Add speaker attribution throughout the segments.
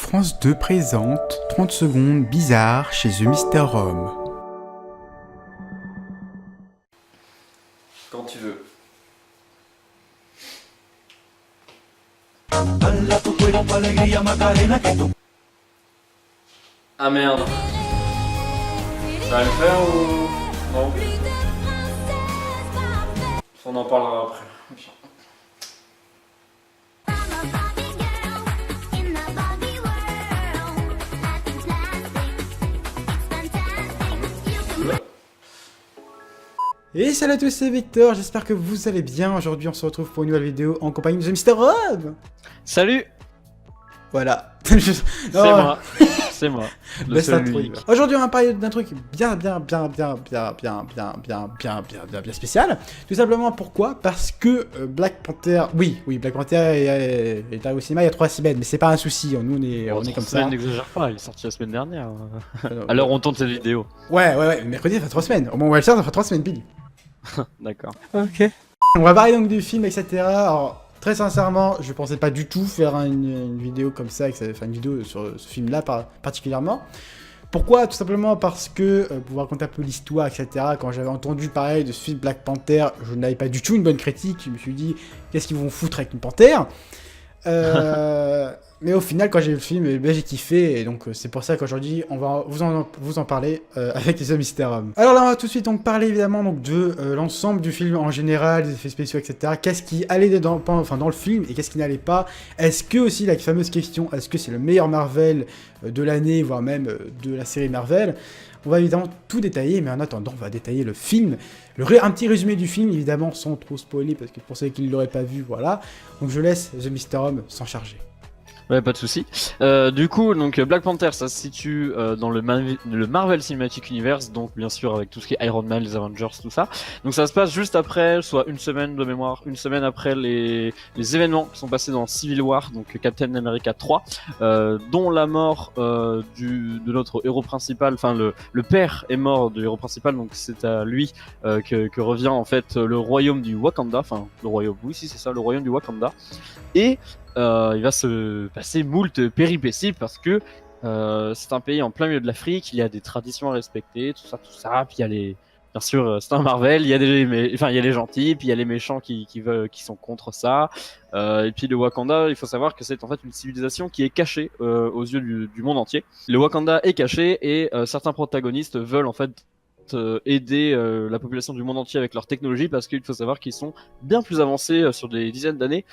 Speaker 1: France 2 présente 30 secondes bizarres chez The Mister Home.
Speaker 2: Quand tu veux. Ah merde. Ça va le faire ou... Non. On en parlera après.
Speaker 1: Et salut à tous, c'est Victor, j'espère que vous allez bien. Aujourd'hui on se retrouve pour une nouvelle vidéo en compagnie de The Mister Home.
Speaker 3: Salut.
Speaker 1: Voilà.
Speaker 3: C'est moi. Le
Speaker 1: Best
Speaker 3: seul
Speaker 1: intro.
Speaker 3: unique.
Speaker 1: Aujourd'hui on va parler d'un truc bien spécial. Tout simplement pourquoi? Parce que Black Panther, oui Black Panther est arrivé au cinéma il y a 3 semaines, mais c'est pas un souci, nous on est comme ça.
Speaker 3: N'exagère pas, il est sorti la semaine dernière. Alors on tourne cette vidéo.
Speaker 1: Ouais, mercredi ça fait 3 semaines. Au moment où elle sort ça fait 3 semaines pile.
Speaker 3: D'accord. Ok.
Speaker 1: On va parler donc du film, etc. Alors, très sincèrement, je pensais pas du tout faire une vidéo comme ça, enfin une vidéo sur ce film-là particulièrement. Pourquoi? Tout simplement parce que, pour vous raconter un peu l'histoire, etc., quand j'avais entendu parler de ce film Black Panther, je n'avais pas du tout une bonne critique. Je me suis dit, qu'est-ce qu'ils vont foutre avec une panthère? Mais au final, quand j'ai vu le film, j'ai kiffé, et donc c'est pour ça qu'aujourd'hui, on va vous en parler avec The Mister Home. Alors là, on va tout de suite donc parler évidemment donc, de l'ensemble du film en général, des effets spéciaux, etc. Qu'est-ce qui allait dans le film et qu'est-ce qui n'allait pas? Est-ce que aussi, la fameuse question, est-ce que c'est le meilleur Marvel de l'année, voire même de la série Marvel? On va évidemment tout détailler, mais en attendant, on va détailler le film. Un petit résumé du film, évidemment, sans trop spoiler, parce que pour ceux qui ne l'auraient pas vu, voilà. Donc je laisse The Mister Home s'en charger.
Speaker 3: Ouais, pas de souci. Du coup, donc Black Panther, ça se situe dans le Marvel Cinematic Universe, donc bien sûr avec tout ce qui est Iron Man, les Avengers, tout ça. Donc ça se passe juste après, soit une semaine de mémoire, une semaine après les événements qui sont passés dans Civil War, donc Captain America 3, dont la mort de notre héros principal, enfin le père est mort du héros principal, donc c'est à lui que revient en fait le royaume du Wakanda, enfin le royaume, oui si c'est ça, le royaume du Wakanda, et il va se passer moult péripéties parce que c'est un pays en plein milieu de l'Afrique, il y a des traditions à respecter, tout ça, puis il y a bien sûr, c'est un Marvel, il y a les gentils, puis il y a les méchants qui sont contre ça, et puis le Wakanda, il faut savoir que c'est en fait une civilisation qui est cachée aux yeux du monde entier. Le Wakanda est caché et certains protagonistes veulent en fait aider la population du monde entier avec leur technologie, parce qu'il faut savoir qu'ils sont bien plus avancés sur des dizaines d'années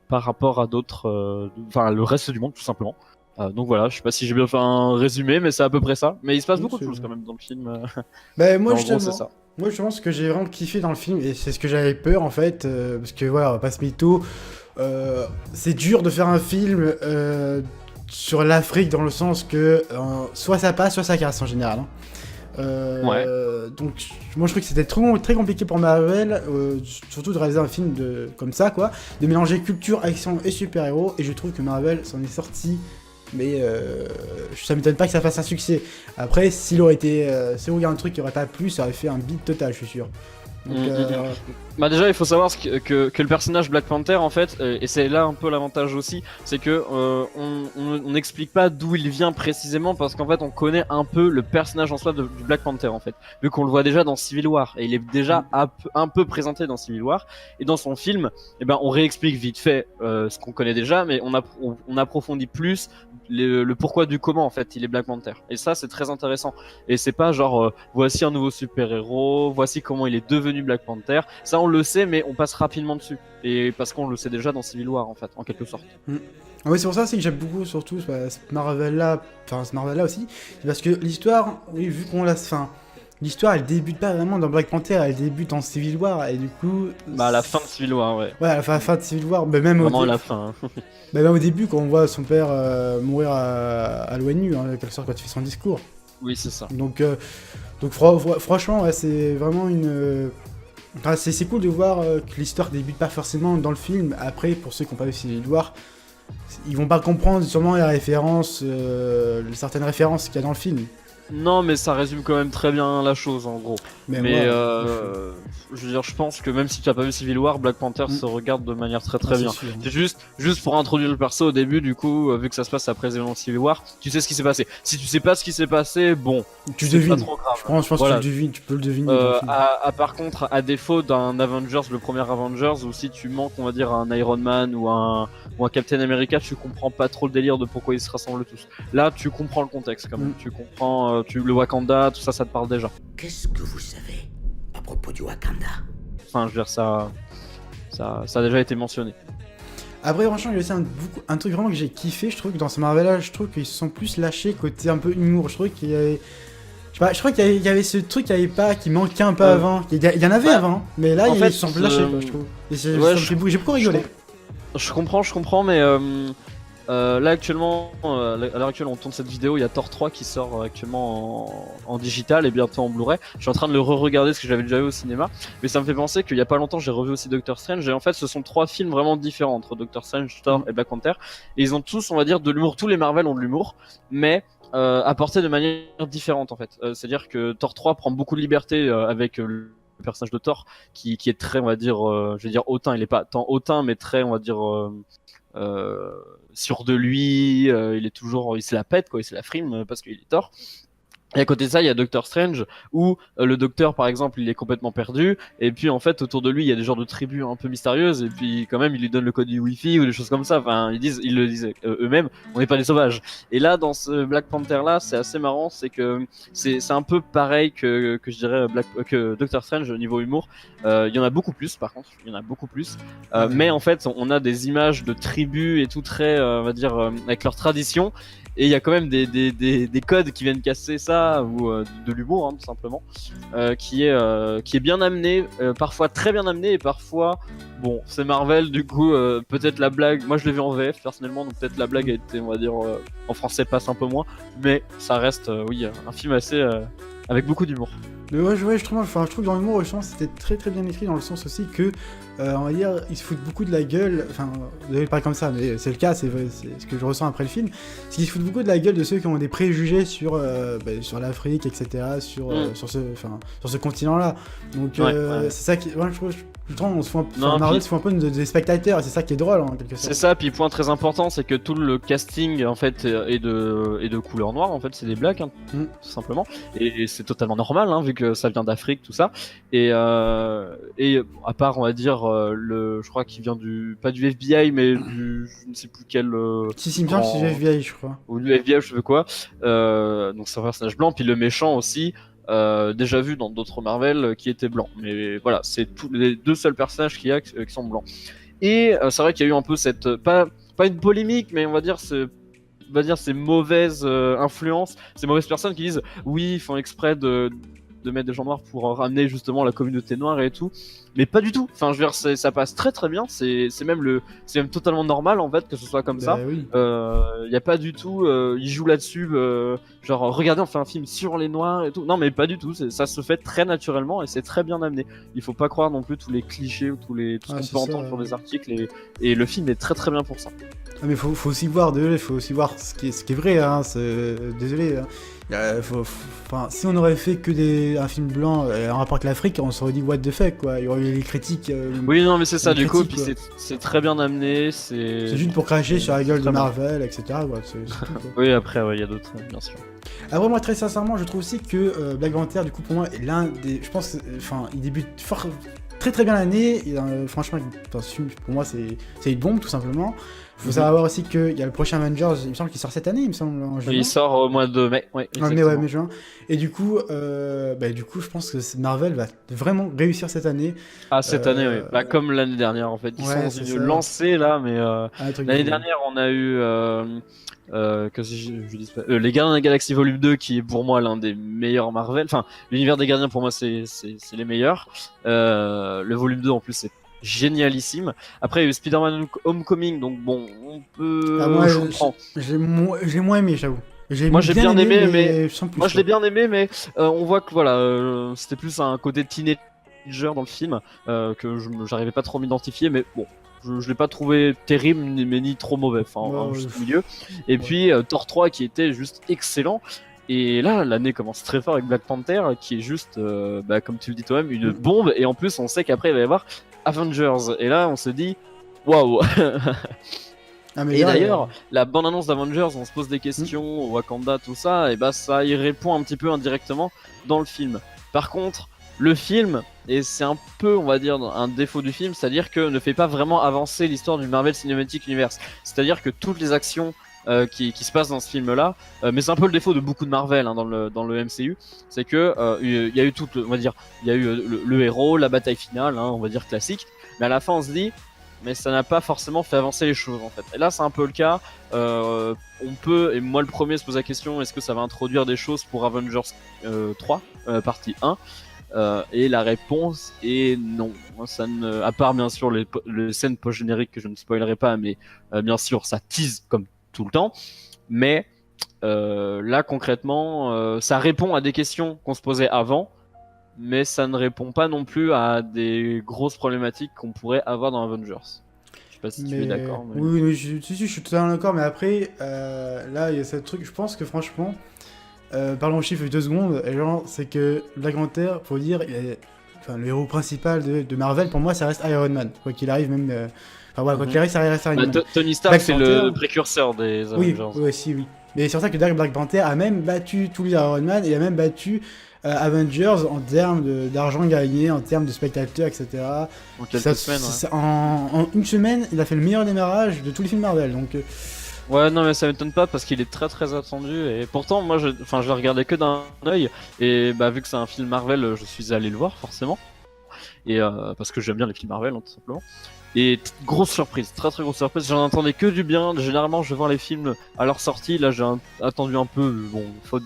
Speaker 3: par rapport à d'autres, le reste du monde tout simplement. Donc voilà, je sais pas si j'ai bien fait un résumé, mais c'est à peu près ça. Mais il se passe beaucoup de choses quand même dans le film.
Speaker 1: Bah, moi,
Speaker 3: c'est ça.
Speaker 1: Moi, je pense que j'ai vraiment kiffé dans le film, et c'est ce que j'avais peur en fait, parce que voilà, on va pas se mytho. C'est dur de faire un film sur l'Afrique dans le sens que soit ça passe, soit ça casse en général. Hein. Donc moi je trouve que c'était très compliqué pour Marvel, surtout de réaliser un film comme ça quoi, de mélanger culture, action et super-héros, et je trouve que Marvel s'en est sorti, mais ça m'étonne pas que ça fasse un succès. Après s'il aurait été, si on regarde un truc qui aurait pas plu, ça aurait fait un beat total, je suis sûr. Donc,
Speaker 3: Bah déjà il faut savoir que le personnage Black Panther en fait, et c'est là un peu l'avantage aussi, c'est que on n'explique pas d'où il vient précisément, parce qu'en fait on connaît un peu le personnage en soi du Black Panther en fait, vu qu'on le voit déjà dans Civil War, et il est déjà un peu présenté dans Civil War, et dans son film, on réexplique vite fait ce qu'on connaît déjà, mais on approfondit plus le pourquoi du comment en fait il est Black Panther, et ça c'est très intéressant, et c'est pas genre voici un nouveau super héros, voici comment il est devenu Black Panther, ça on le sait, mais on passe rapidement dessus, et parce qu'on le sait déjà dans Civil War en fait, en quelque sorte.
Speaker 1: Oui, c'est pour ça que j'aime beaucoup surtout ce Marvel là aussi, parce que l'histoire, oui, vu qu'on l'a, l'histoire elle débute pas vraiment dans Black Panther, elle débute en Civil War, et du coup...
Speaker 3: Bah à la fin de Civil War, ouais.
Speaker 1: Ouais, à la fin de Civil War, mais même
Speaker 3: vraiment à la fin.
Speaker 1: Même au début, quand on voit son père mourir à l'ONU, quelque sorte, quand il fait son discours.
Speaker 3: Oui, c'est ça.
Speaker 1: Donc franchement, ouais, c'est vraiment une... c'est cool de voir que l'histoire débute pas forcément dans le film. Après, pour ceux qui n'ont pas vu Civil War, ils vont pas comprendre sûrement les références, certaines références qu'il y a dans le film.
Speaker 3: Non, mais ça résume quand même très bien la chose en gros. Mais
Speaker 1: moi,
Speaker 3: je veux dire, je pense que même si tu as pas vu Civil War, Black Panther se regarde de manière très très bien.
Speaker 1: sûr.
Speaker 3: C'est juste pour introduire le perso au début, du coup, vu que ça se passe après les événements de Civil War, tu sais ce qui s'est passé. Si tu sais pas ce qui s'est passé, bon,
Speaker 1: Tu
Speaker 3: c'est
Speaker 1: devines.
Speaker 3: pas trop grave.
Speaker 1: Je pense
Speaker 3: Voilà.
Speaker 1: que tu peux le deviner. dans le film.
Speaker 3: Par contre, à défaut d'un Avengers, le premier Avengers, ou si tu manques, on va dire, un Iron Man ou un Captain America, tu comprends pas trop le délire de pourquoi ils se rassemblent tous. Là, tu comprends le contexte quand même. Tu comprends le Wakanda, tout ça, ça te parle déjà.
Speaker 4: Qu'est-ce que vous savez à propos du Wakanda?
Speaker 3: Enfin, je veux dire, ça a déjà été mentionné.
Speaker 1: Après, franchement, il y a aussi un truc vraiment que j'ai kiffé, je trouve que dans ce Marvel-là, je trouve qu'ils se sont plus lâchés côté un peu humour. Je trouve qu'il y avait... Je sais pas, je crois qu'il y avait ce truc qui manquait un peu avant. Il y en avait avant, mais là, ils se sont plus lâchés, quoi, je trouve. Et j'ai beaucoup rigolé.
Speaker 3: Je comprends, mais là actuellement, à l'heure actuelle, on tourne cette vidéo. Il y a Thor 3 qui sort actuellement en digital et bientôt en Blu-ray. Je suis en train de le re-regarder parce que j'avais déjà vu au cinéma, mais ça me fait penser qu'il y a pas longtemps, j'ai revu aussi Doctor Strange. Et en fait, ce sont 3 films vraiment différents entre Doctor Strange, Thor et Black Panther. Et ils ont tous, on va dire, de l'humour. Tous les Marvel ont de l'humour, mais apporté de manière différente en fait. C'est-à-dire que Thor 3 prend beaucoup de liberté avec le personnage de Thor qui est très, on va dire, je vais dire hautain. Il est pas tant hautain, mais très, on va dire, sûr de lui. Il se la pète quoi, il se la frime parce qu'il est Thor. Et à côté de ça, il y a Doctor Strange où le docteur, par exemple, il est complètement perdu. Et puis en fait, autour de lui, il y a des genres de tribus un peu mystérieuses. Et puis quand même, il lui donne le code du Wi-Fi ou des choses comme ça. Enfin, ils le disent eux-mêmes. On n'est pas des sauvages. Et là, dans ce Black Panther là, c'est assez marrant, c'est que c'est un peu pareil que je dirais que Doctor Strange au niveau humour. Il y en a beaucoup plus, par contre. Il y en a beaucoup plus. Mais en fait, on a des images de tribus et tout très, on va dire, avec leur tradition. Et il y a quand même des codes qui viennent casser ça, ou de l'humour, hein, tout simplement, qui est bien amené, parfois très bien amené, et parfois, bon, c'est Marvel, du coup, peut-être la blague, moi je l'ai vu en VF personnellement, donc peut-être la blague a été, on va dire, en français passe un peu moins, mais ça reste, oui, un film assez, avec beaucoup d'humour.
Speaker 1: Mais ouais, je trouve que dans l'humour, je pense que c'était très très bien écrit dans le sens aussi que, on va dire, ils se foutent beaucoup de la gueule, enfin, vous allez parler comme ça, mais c'est le cas, c'est ce que je ressens après le film, c'est qu'ils se foutent beaucoup de la gueule de ceux qui ont des préjugés sur l'Afrique, etc., sur ce continent-là. Donc, c'est ça qui, ouais, je trouve, on se fout Marvel se fout un peu des spectateurs, et c'est ça qui est drôle, en quelque sorte.
Speaker 3: C'est ça, puis point très important, c'est que tout le casting, en fait, est de couleur noire, en fait, c'est des blacks, hein, tout simplement, et c'est totalement normal, hein, vu que ça vient d'Afrique, tout ça, et à part, on va dire, je crois qu'il vient pas du FBI, mais je ne sais plus quel...
Speaker 1: Si, il me semble que c'est du FBI, je crois.
Speaker 3: Ou du FBI, je sais pas quoi, donc c'est un personnage blanc, puis le méchant aussi, déjà vu dans d'autres Marvel qui étaient blancs, mais voilà, c'est tous les 2 seuls personnages qu'il y a qui sont blancs. Et c'est vrai qu'il y a eu un peu cette, pas une polémique, mais on va dire ces mauvaises influences, ces mauvaises personnes qui disent oui, ils font exprès de mettre des gens noirs pour ramener justement la communauté noire et tout, mais pas du tout. Enfin, je veux dire, ça passe très très bien. C'est même totalement normal en fait que ce soit comme ça.
Speaker 1: Oui.
Speaker 3: Y a pas du tout. Ils jouent là-dessus, genre regardez, on fait un film sur les noirs et tout. Non, mais pas du tout. Ça se fait très naturellement et c'est très bien amené. Il faut pas croire non plus tous les clichés ou tout ce qu'on peut entendre sur des articles et le film est très très bien pour ça.
Speaker 1: Ah, mais faut aussi voir ce qui est vrai, hein, désolé. Hein. Si on aurait fait que un film blanc en rapport avec l'Afrique, on se serait dit what the fuck, quoi. Il y aurait eu les critiques.
Speaker 3: Oui, non, mais c'est ça, du coup, puis
Speaker 1: quoi.
Speaker 3: c'est très bien amené. C'est
Speaker 1: juste pour cracher sur la gueule de Marvel, etc. Quoi. C'est tout, quoi.
Speaker 3: Oui, après, il y a d'autres, bien sûr.
Speaker 1: Après, moi, très sincèrement, je trouve aussi que Black Panther, du coup, pour moi, est l'un des. Je pense, il débute très très bien l'année. Franchement, pour moi, c'est une bombe, tout simplement. Faut savoir aussi qu'il y a le prochain Avengers, il me semble qu'il sort cette année, il me semble, en juin.
Speaker 3: Il sort au mois de mai, oui.
Speaker 1: mai, juin. Et du coup, je pense que Marvel va vraiment réussir cette année.
Speaker 3: Ah, cette année, oui. Comme l'année dernière, en fait. Ils sont dans une lancée, là, mais l'année dernière, on a eu... les Gardiens de la Galaxie Volume 2 qui est pour moi l'un des meilleurs Marvel, enfin l'univers des Gardiens pour moi c'est les meilleurs, le volume 2 en plus c'est génialissime. Après il y a eu Spider-Man Homecoming, donc bon on peut... je comprends.
Speaker 1: J'ai moins aimé, j'avoue.
Speaker 3: Moi j'ai bien aimé, mais moi je l'ai bien aimé, mais on voit que voilà, c'était plus un côté teenager dans le film que j'arrivais pas trop à m'identifier, mais bon, je l'ai pas trouvé terrible mais ni trop mauvais, enfin juste au milieu. Et puis Thor 3 qui était juste excellent. Et là, l'année commence très fort avec Black Panther, qui est juste, comme tu le dis toi-même, une bombe. Et en plus, on sait qu'après, il va y avoir Avengers. Et là, on se dit, waouh!
Speaker 1: Ah, mais
Speaker 3: Et
Speaker 1: là,
Speaker 3: d'ailleurs, la bande-annonce d'Avengers, on se pose des questions, Wakanda, tout ça, et bah ça y répond un petit peu indirectement dans le film. Par contre, le film, et c'est un peu, on va dire, un défaut du film, c'est-à-dire que ne fait pas vraiment avancer l'histoire du Marvel Cinematic Universe. C'est-à-dire que toutes les actions qui se passent dans ce film-là, mais c'est un peu le défaut de beaucoup de Marvel dans le MCU, c'est que il y a eu tout, on va dire, il y a eu le héros, la bataille finale, on va dire classique, mais à la fin on se dit, mais ça n'a pas forcément fait avancer les choses en fait. Et là c'est un peu le cas, on peut, et moi le premier se pose la question, est-ce que ça va introduire des choses pour Avengers 3, partie 1 et la réponse est non. Ça ne, à part bien sûr les scènes post-génériques que je ne spoilerai pas, mais bien sûr ça tease comme tout le temps, mais là concrètement ça répond à des questions qu'on se posait avant, mais ça ne répond pas non plus à des grosses problématiques qu'on pourrait avoir dans Avengers. Je sais pas si tu es d'accord. Mais...
Speaker 1: Oui, je suis totalement d'accord, mais après, là, il y a ce truc, je pense que franchement, parlons chiffres 2 secondes, et genre, c'est que Black Panther, faut dire, le héros principal de Marvel, pour moi, ça reste Iron Man, quoi qu'il arrive, même... Enfin voilà, quoi qu'il arrive, ça reste Iron Man.
Speaker 3: Tony Stark, c'est le précurseur des Avengers.
Speaker 1: Oui, aussi, oui. Mais c'est pour ça que Black Panther a même battu tous les Iron Man, et a même battu Avengers en termes d'argent gagné, en termes de spectateurs, etc.
Speaker 3: En quelques semaines, ouais.
Speaker 1: En une semaine, il a fait le meilleur démarrage de tous les films Marvel, donc...
Speaker 3: Ouais, non, mais ça m'étonne pas parce qu'il est très très attendu, et pourtant, moi, je le regardais que d'un œil, et vu que c'est un film Marvel, je suis allé le voir, forcément, et parce que j'aime bien les films Marvel, tout simplement. Et grosse surprise, très très grosse surprise, j'en entendais que du bien. Généralement je vais voir les films à leur sortie, là j'ai attendu un peu, bon, faute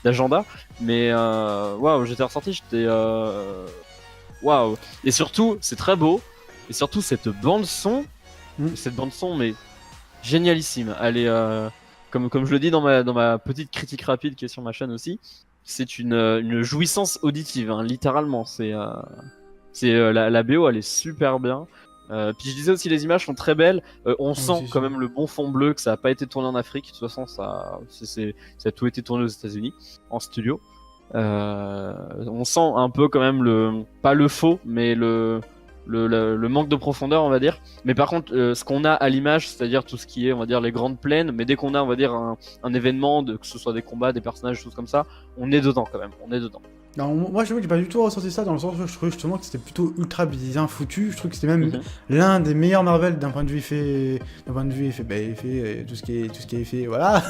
Speaker 3: d'agenda, mais waouh, j'étais ressorti, j'étais waouh. Et surtout, c'est très beau, et surtout cette bande son, mais génialissime. Elle est, comme je le dis dans ma petite critique rapide qui est sur ma chaîne aussi, c'est une jouissance auditive, littéralement. C'est la BO, elle est super bien. Puis je disais aussi, les images sont très belles. On sent quand même le bon fond bleu, que ça a pas été tourné en Afrique. De toute façon, ça a tout été tourné aux États-Unis en studio. On sent un peu quand même pas le faux, mais le manque de profondeur, on va dire. Mais par contre, ce qu'on a à l'image, c'est-à-dire tout ce qui est, on va dire, les grandes plaines, mais dès qu'on a, on va dire, un événement, que ce soit des combats, des personnages, des choses comme ça, on est dedans quand même. On est dedans.
Speaker 1: Non, moi je trouve que j'ai pas du tout ressenti ça, dans le sens où je trouvais justement que c'était plutôt ultra bien foutu. Je trouve que c'était même l'un des meilleurs Marvel d'un point de vue effet, tout ce qui est effet, voilà.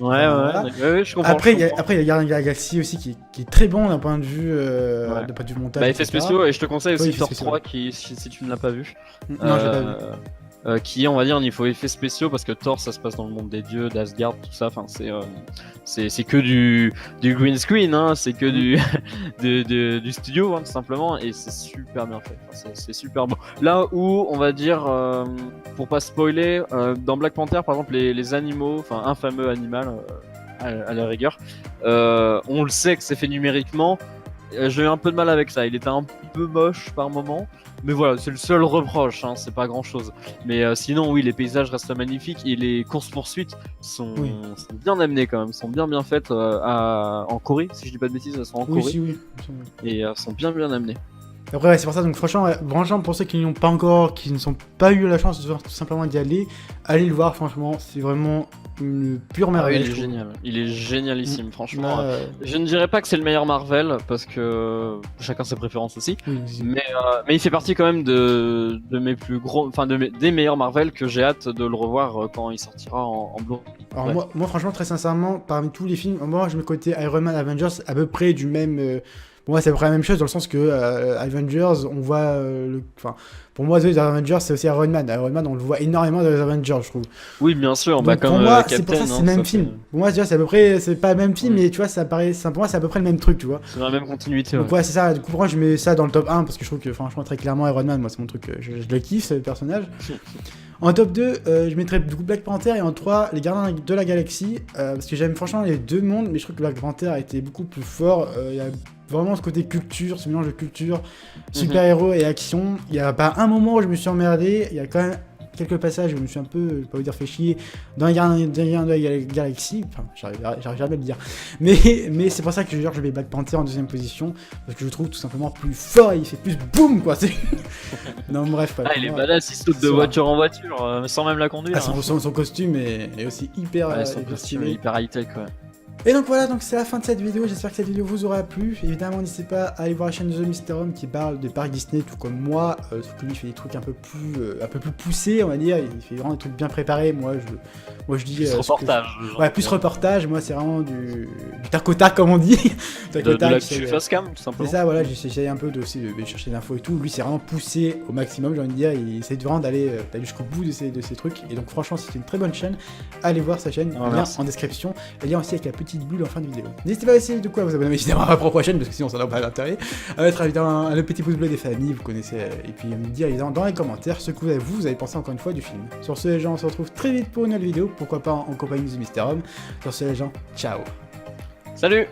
Speaker 3: Ouais, je comprends.
Speaker 1: Après il y a Guardians of the Galaxy aussi qui est très bon d'un point de vue montage.
Speaker 3: Effets spéciaux, et je te conseille aussi Thor 3 si tu ne l'as pas vu.
Speaker 1: Non, j'ai pas vu.
Speaker 3: Qui est, on va dire, il faut effets spéciaux parce que Thor, ça se passe dans le monde des dieux, d'Asgard, tout ça. Enfin, c'est que du green screen, c'est que du studio, tout simplement, et c'est super bien fait. Enfin, c'est super beau. Là où, on va dire, pour pas spoiler, dans Black Panther, par exemple, les animaux, enfin un fameux animal à la rigueur, on le sait que c'est fait numériquement. J'ai eu un peu de mal avec ça. Il était un peu moche par moment. Mais voilà, c'est le seul reproche, c'est pas grand chose. Mais sinon, oui, les paysages restent magnifiques et les courses-poursuites sont bien amenées quand même, sont bien faites en Corée, si je dis pas de bêtises, elles sont en Corée.
Speaker 1: Oui.
Speaker 3: Et sont bien amenées.
Speaker 1: Après, c'est pour ça, donc franchement, pour ceux qui n'y ont pas encore, qui ne sont pas eu la chance tout simplement d'y aller, allez le voir, franchement, c'est vraiment une pure merveille.
Speaker 3: Il est génialissime, franchement. Je ne dirais pas que c'est le meilleur Marvel, parce que chacun ses préférences aussi, mais il fait partie quand même de mes plus gros, enfin des meilleurs Marvel que j'ai hâte de le revoir quand il sortira en Blu-ray.
Speaker 1: Alors moi, franchement, très sincèrement, parmi tous les films, moi je mets côté Iron Man, Avengers, à peu près du même... Pour moi, c'est à peu près la même chose dans le sens que Avengers, on voit. Pour moi, les Avengers, c'est aussi Iron Man. Iron Man, on le voit énormément dans les Avengers, je trouve.
Speaker 3: Oui, bien sûr.
Speaker 1: Donc,
Speaker 3: comme
Speaker 1: pour moi,
Speaker 3: Captain,
Speaker 1: c'est pour ça que c'est le même film. Pour moi, c'est à peu près. C'est pas le même film, mais tu vois, pour moi, c'est à peu près le même truc, tu vois.
Speaker 3: C'est dans la même continuité.
Speaker 1: Donc, ouais, c'est ça. Du coup, pour moi, je mets ça dans le top 1 parce que je trouve que, franchement, très clairement, Iron Man, moi, c'est mon truc. Je le kiffe, ce personnage. En top 2, je mettrais du coup Black Panther, et en 3, les Gardiens de la Galaxie. Parce que j'aime franchement les deux mondes, mais je trouve que Black Panther a été beaucoup plus fort. Il y a vraiment ce côté culture, ce mélange de culture, super-héros et action. Il n'y a pas un moment où je me suis emmerdé. Il y a quand même quelques passages où je me suis un peu, je vais pas vous dire fait chier, dans les Gardiens de la Galaxie, enfin, j'arrive jamais à le dire, mais c'est pour ça que je mets Black Panther en deuxième position, parce que je trouve tout simplement plus fort, et il fait plus boum, quoi, non, bref.
Speaker 3: Ah, il est badass, il saute de voiture en voiture, sans même la conduire.
Speaker 1: Ah, son costume est aussi hyper,
Speaker 3: son
Speaker 1: hyper
Speaker 3: costume
Speaker 1: stylé.
Speaker 3: est hyper high-tech, ouais.
Speaker 1: Et donc voilà, donc c'est la fin de cette vidéo, j'espère que cette vidéo vous aura plu. Évidemment, n'hésitez pas à aller voir la chaîne de The Mystery Home qui parle de parcs Disney, tout comme moi, sauf que lui il fait des trucs un peu plus poussés, on va dire, il fait vraiment des trucs bien préparés, moi je dis...
Speaker 3: Plus reportage.
Speaker 1: Ouais, plus reportage, moi c'est vraiment du tac au tac comme on dit. Tac au
Speaker 3: De
Speaker 1: tac,
Speaker 3: l'actu face cam, tout simplement.
Speaker 1: c'est ça, voilà, j'essaie un peu de chercher des infos et tout. Lui, c'est vraiment poussé au maximum, j'ai envie de dire. Il essaie vraiment d'aller jusqu'au bout de ces trucs. Et donc, franchement, c'est une très bonne chaîne. Allez voir sa chaîne, lien en description. Et lien aussi avec la petite bulle en fin de vidéo. N'hésitez pas aussi de quoi vous abonner évidemment à ma propre chaîne, parce que sinon ça n'a pas d'intérêt. À mettre évidemment le petit pouce bleu des familles, vous connaissez. Et puis me dire évidemment dans les commentaires ce que vous avez pensé encore une fois du film. Sur ce, les gens, on se retrouve très vite pour une nouvelle vidéo. Pourquoi pas en compagnie de The Mystery Home. Sur ce, les gens, ciao.
Speaker 3: Salut!